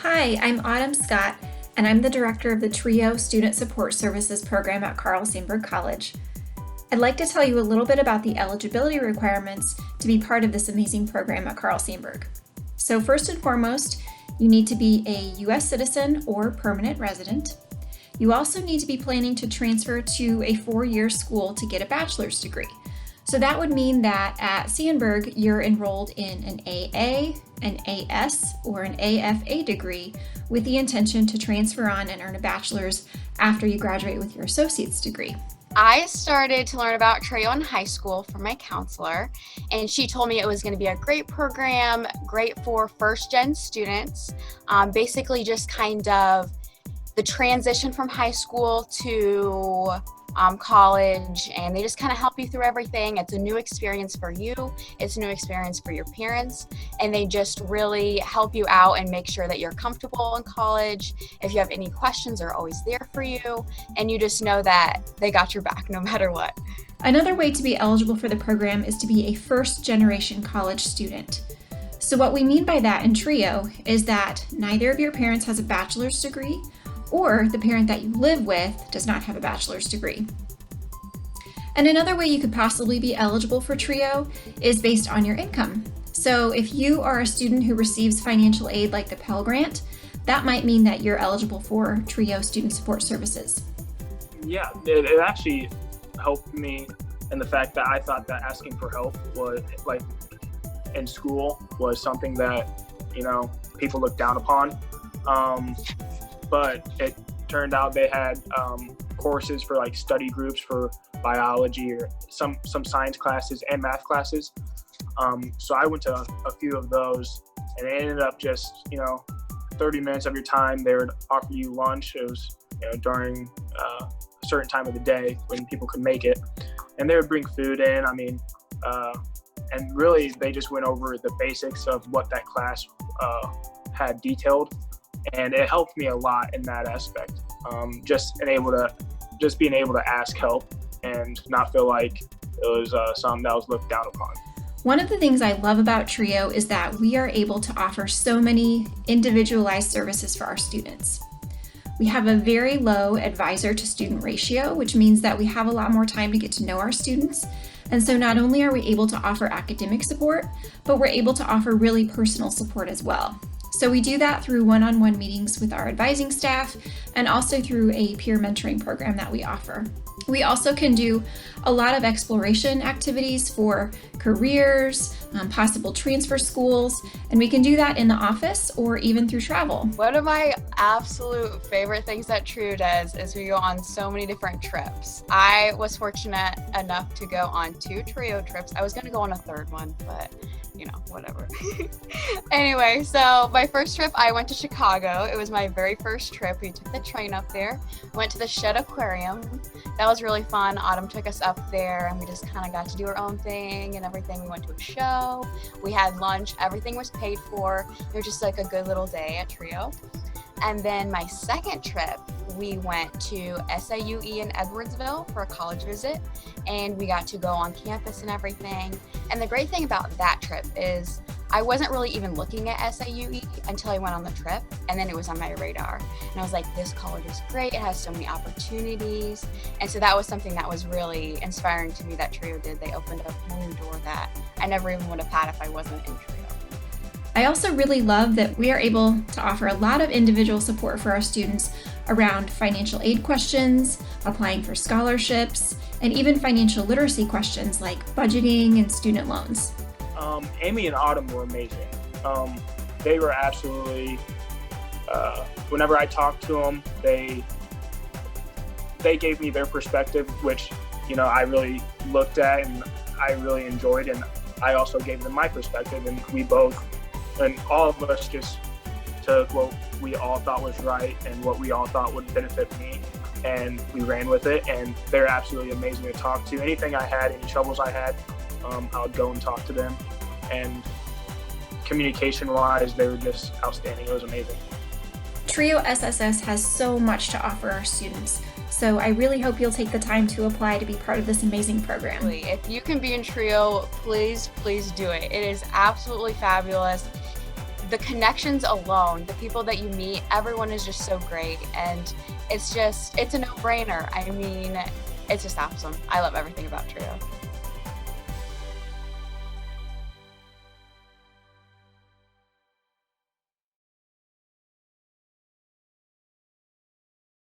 Hi, I'm Autumn Scott, and I'm the director of the TRIO Student Support Services program at Sandburg College. I'd like to tell you a little bit about the eligibility requirements to be part of this amazing program at Sandburg. So first and foremost, you need to be a U.S. citizen or permanent resident. You also need to be planning to transfer to a 4-year school to get a bachelor's degree. So that would mean that at Sandburg, you're enrolled in an AA, an AS, or an AFA degree with the intention to transfer on and earn a bachelor's after you graduate with your associate's degree. I started to learn about TRIO in high school from my counselor, and she told me it was going to be a great program, great for first-gen students, basically just kind of the transition from high school to college, and they just kind of help you through everything. It's a new experience for you, it's a new experience for your parents, and they just really help you out and make sure that you're comfortable in college. If you have any questions, they're always there for you, and you just know that they got your back no matter what. Another way to be eligible for the program is to be a first-generation college student. So what we mean by that in TRIO is that neither of your parents has a bachelor's degree, or the parent that you live with does not have a bachelor's degree. And another way you could possibly be eligible for TRIO is based on your income. So if you are a student who receives financial aid like the Pell Grant, that might mean that you're eligible for TRIO Student Support Services. Yeah, it actually helped me in the fact that I thought that asking for help was, like, in school was something that, people looked down upon. But it turned out they had courses for like study groups for biology or some science classes and math classes. So I went to a few of those, and it ended up just 30 minutes of your time. They would offer you lunch. It was during a certain time of the day when people could make it, and they would bring food in. And really they just went over the basics of what that class had detailed. And it helped me a lot in that aspect. Just being able to ask help and not feel like it was something that was looked down upon. One of the things I love about TRIO is that we are able to offer so many individualized services for our students. We have a very low advisor to student ratio, which means that we have a lot more time to get to know our students. And so not only are we able to offer academic support, but we're able to offer really personal support as well. So we do that through one-on-one meetings with our advising staff and also through a peer mentoring program that we offer. We also can do a lot of exploration activities for careers, possible transfer schools, and we can do that in the office or even through travel. One of my absolute favorite things that TRIO does is we go on so many different trips. I was fortunate enough to go on 2 TRIO trips. I was going to go on a 3rd one, but whatever. Anyway, so my first trip, I went to Chicago. It was my very first trip. We took the train up there, went to the Shed Aquarium. That was really fun. Autumn took us up there, and we just kind of got to do our own thing and everything. We went to a show. We had lunch. Everything was paid for. It was just like a good little day at TRIO. And then my second trip, we went to SIUE in Edwardsville for a college visit, and we got to go on campus and everything. And the great thing about that trip is I wasn't really even looking at SIUE until I went on the trip, and then it was on my radar. And I was like, this college is great. It has so many opportunities. And so that was something that was really inspiring to me that TRIO did. They opened up a new door that I never even would have had if I wasn't in TRIO. I also really love that we are able to offer a lot of individual support for our students around financial aid questions, applying for scholarships, and even financial literacy questions like budgeting and student loans. Amy and Autumn were amazing. They were absolutely, whenever I talked to them, they gave me their perspective, which, I really looked at and I really enjoyed, and I also gave them my perspective, and all of us just took what we all thought was right and what we all thought would benefit me, and we ran with it. And they're absolutely amazing to talk to. Anything I had, any troubles I had, I would go and talk to them. And communication-wise, they were just outstanding. It was amazing. TRIO SSS has so much to offer our students, so I really hope you'll take the time to apply to be part of this amazing program. If you can be in TRIO, please do it. It is absolutely fabulous. the connections alone, the people that you meet, everyone is just so great, and it's a no-brainer. I mean, it's just awesome. I love everything about Trio.